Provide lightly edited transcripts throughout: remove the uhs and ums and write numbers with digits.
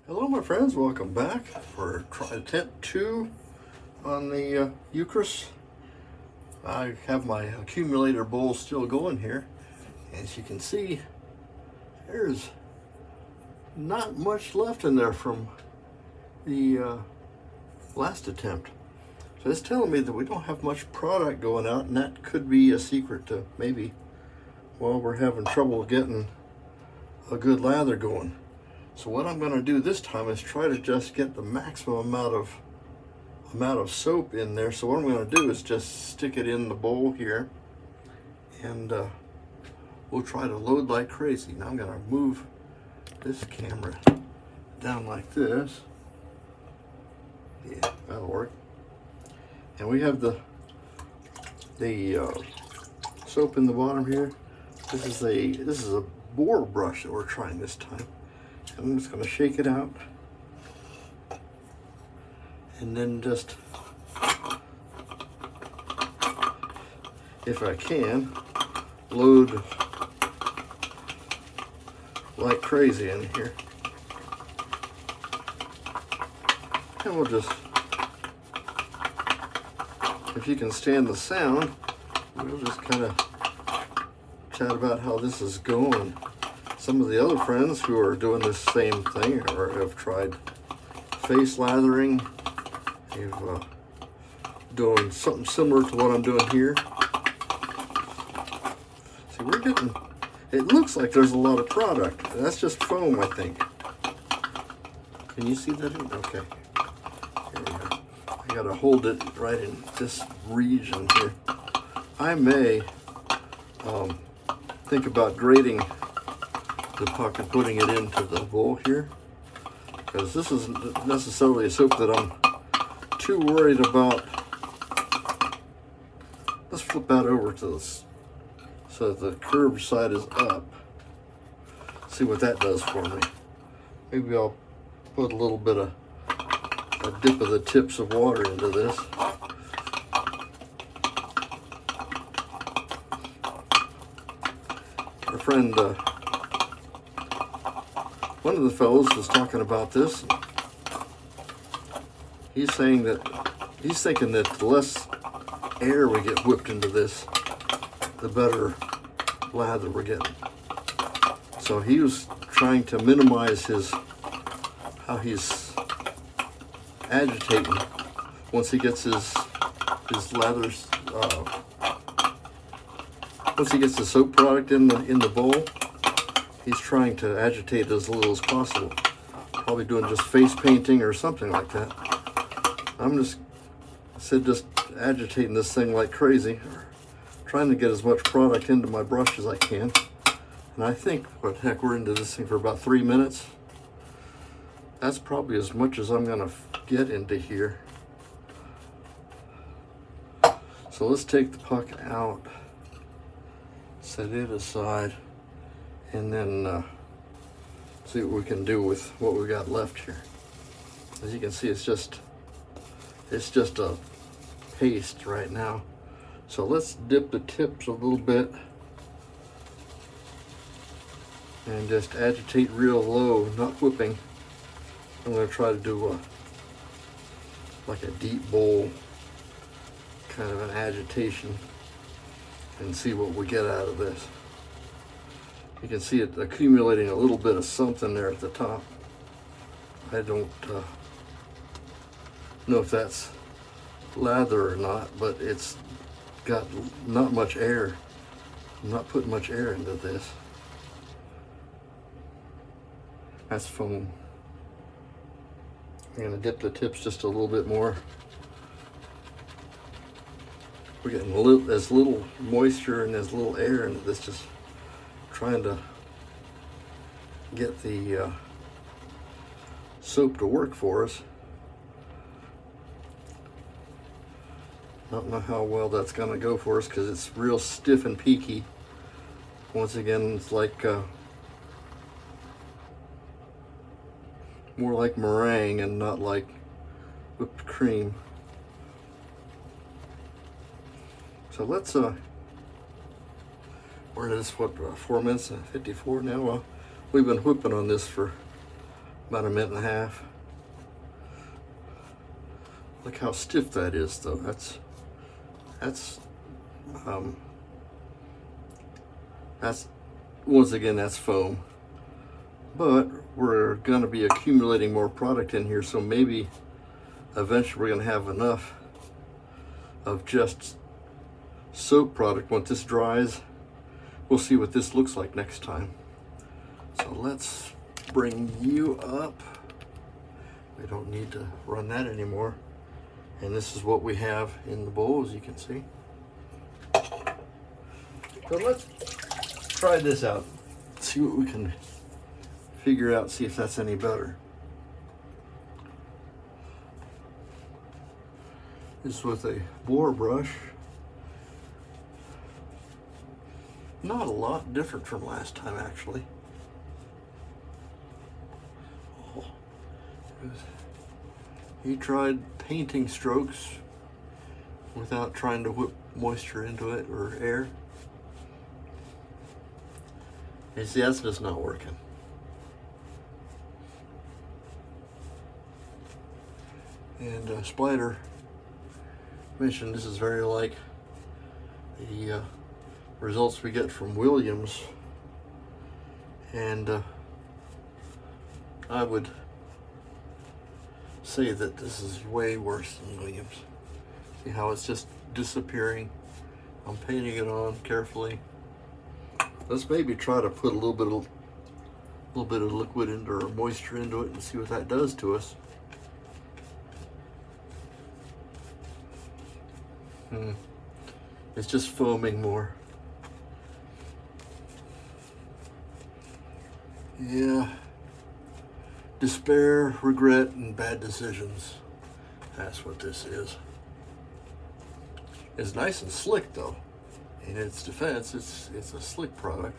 Hello my friends, welcome back for attempt 2 on the Eucris. I have my accumulator bowl still going here. As you can see, there's not much left in there from the last attempt. So it's telling me that we don't have much product going out, and that could be a secret to maybe, well, we're having trouble getting a good lather going. So what I'm going to do this time is try to just get the maximum amount of soap in there. So what I'm going to do is just stick it in the bowl here, and we'll try to load like crazy. Now I'm going to move this camera down like this. Yeah, that'll work. And we have the soap in the bottom here. This is a Boar brush that we're trying this time. I'm just going to shake it out and then just, if I can, load like crazy in here. And we'll just, if you can stand the sound, we'll just kind of chat about how this is going. Some of the other friends who are doing this same thing or have tried face lathering, they've doing something similar to what I'm doing here. See, we're getting, it looks like there's a lot of product. That's just foam, I think. Can you see that? Okay. Here we go. I gotta hold it right in this region here. I may think about grating the puck and putting it into the bowl here, because this isn't necessarily a soap that I'm too worried about. Let's flip that over to this so the curved side is up. See what that does for me. Maybe I'll put a little bit of a dip of the tips of water into this. Our friend one of the fellows was talking about this. He's saying that he's thinking that the less air we get whipped into this, the better lather we're getting. So he was trying to minimize how he's agitating once he gets his lathers. Once he gets the soap product in the bowl, he's trying to agitate as little as possible. Probably doing just face painting or something like that. I'm just agitating this thing like crazy, trying to get as much product into my brush as I can. And I think, what the heck, we're into this thing for about 3 minutes. That's probably as much as I'm gonna get into here. So let's take the puck out, set it aside, and then see what we can do with what we got left here. As you can see, it's just a paste right now. So let's dip the tips a little bit and just agitate real low, not whipping. I'm going to try to do like a deep bowl kind of an agitation and see what we get out of this. You can see it accumulating a little bit of something there at the top. I don't know if that's lather or not, but it's got not much air. I'm not putting much air into this. That's foam. I'm going to dip the tips just a little bit more. We're getting as little moisture and as little air into this, just trying to get the soap to work for us. Don't know how well that's going to go for us because it's real stiff and peaky. Once again, it's like more like meringue and not like whipped cream. So let's we're at this, what, 4 minutes and 54 now. We've been whipping on this for about a minute and a half. Look how stiff that is, though. That's once again, that's foam. But we're going to be accumulating more product in here, so maybe eventually we're going to have enough of just soap product. Once this dries, we'll see what this looks like next time. So let's bring you up. We don't need to run that anymore. And this is what we have in the bowl, as you can see. So let's try this out, see what we can figure out, see if that's any better. This is with a Boar brush. Not a lot different from last time, actually. Oh, he tried painting strokes without trying to whip moisture into it or air. You see, that's just not working. And Spider mentioned this is very like the results we get from Williams, and I would say that this is way worse than Williams. See how it's just disappearing? I'm painting it on carefully. Let's maybe try to put a little bit of liquid into or moisture into it and see what that does to us. It's just foaming more. Yeah. Despair, regret, and bad decisions. That's what this is. It's nice and slick, though. In its defense, it's a slick product.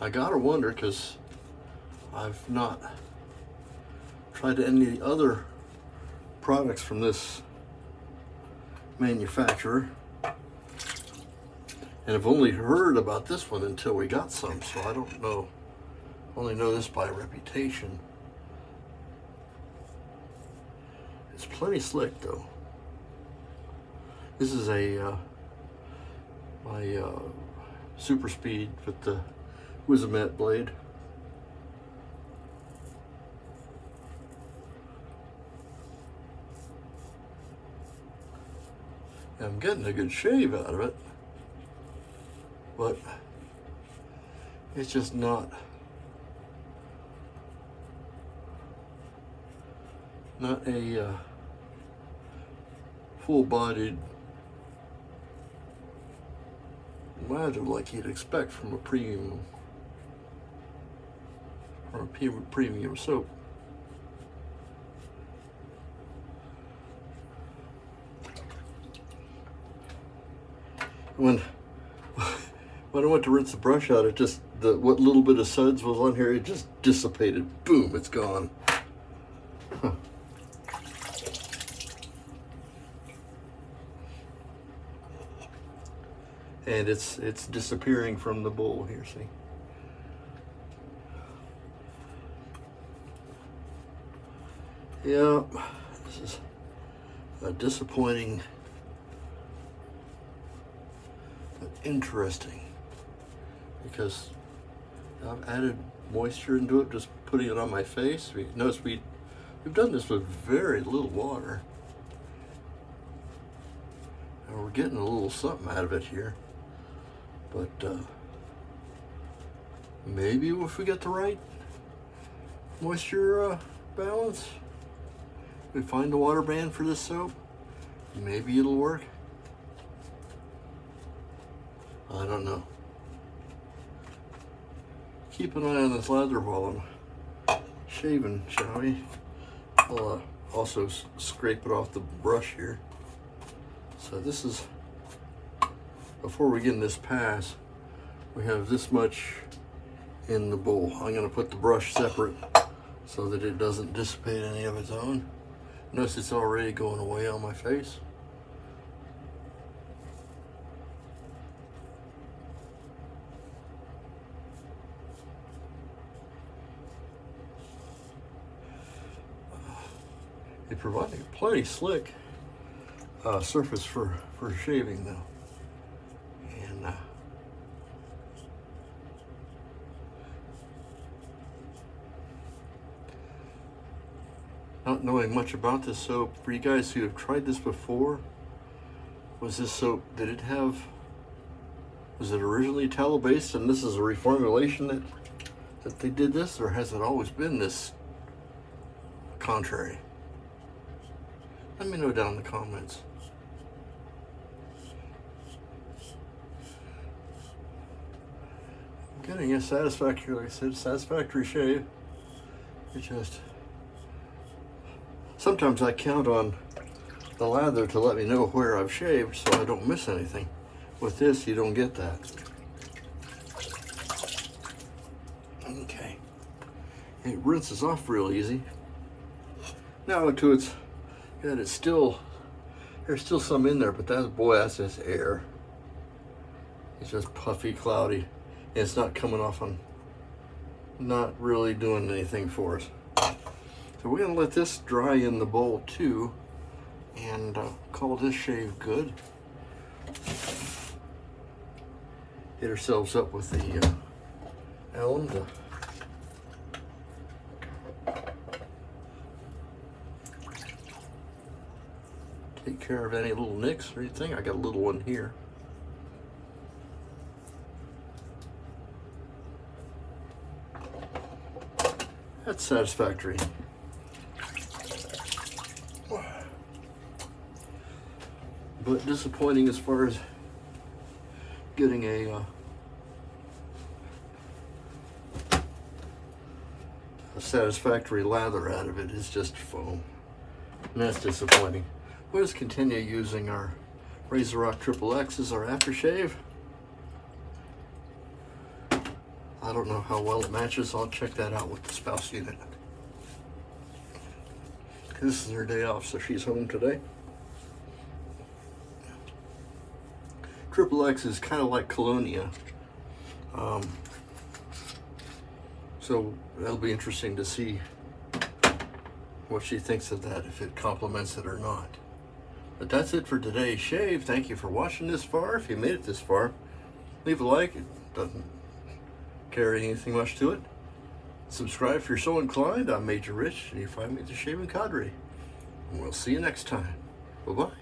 I gotta wonder, because I've not tried any of the other products from this manufacturer, and I've only heard about this one until we got some, so I don't know. Only know this by reputation. It's plenty slick, though. This is a my super speed with the Wizamet blade. I'm getting a good shave out of it, but it's just not a full-bodied lather like you'd expect from a premium soap. When I went to rinse the brush out, it just, what little bit of suds was on here, it just dissipated. Boom, it's gone. Huh. And it's disappearing from the bowl here, see? Yeah, this is a disappointing but interesting, because I've added moisture into it, just putting it on my face. Notice we've done this with very little water, and we're getting a little something out of it here. But maybe if we get the right moisture balance, we find the water band for this soap, maybe it'll work. I don't know. Keep an eye on this lather while I'm shaving, shall we? I'll also scrape it off the brush here. So this is, before we get in this pass, we have this much in the bowl. I'm going to put the brush separate so that it doesn't dissipate any of its own. Notice it's already going away on my face. They provide a plenty slick surface for shaving though. And not knowing much about this soap, for you guys who have tried this before, was this soap, was it originally tallow based and this is a reformulation that they did this, or has it always been this contrary? Let me know down in the comments. I'm getting a satisfactory, like I said, satisfactory shave. It just, sometimes I count on the lather to let me know where I've shaved so I don't miss anything. With this, you don't get that. Okay. It rinses off real easy. Now to its, yeah, it's still, there's still some in there, but that's just air. It's just puffy, cloudy, and it's not coming off on, not really doing anything for us. So we're gonna let this dry in the bowl too, and call this shave good. Hit ourselves up with the alum to take care of any little nicks or anything. I got a little one here. That's satisfactory. But disappointing as far as getting a satisfactory lather out of it. Is just foam, and that's disappointing. We'll just continue using our Razor Rock XXX as our aftershave. I don't know how well it matches. I'll check that out with the spouse unit. This is her day off, so she's home today. XXX is kind of like Colonia. So that'll be interesting to see what she thinks of that, if it complements it or not. But that's it for today's shave. Thank you for watching this far. If you made it this far, leave a like. It doesn't carry anything much to it. Subscribe if you're so inclined. I'm Major Rich, and you find me at the Shaving Cadre. And we'll see you next time. Bye-bye.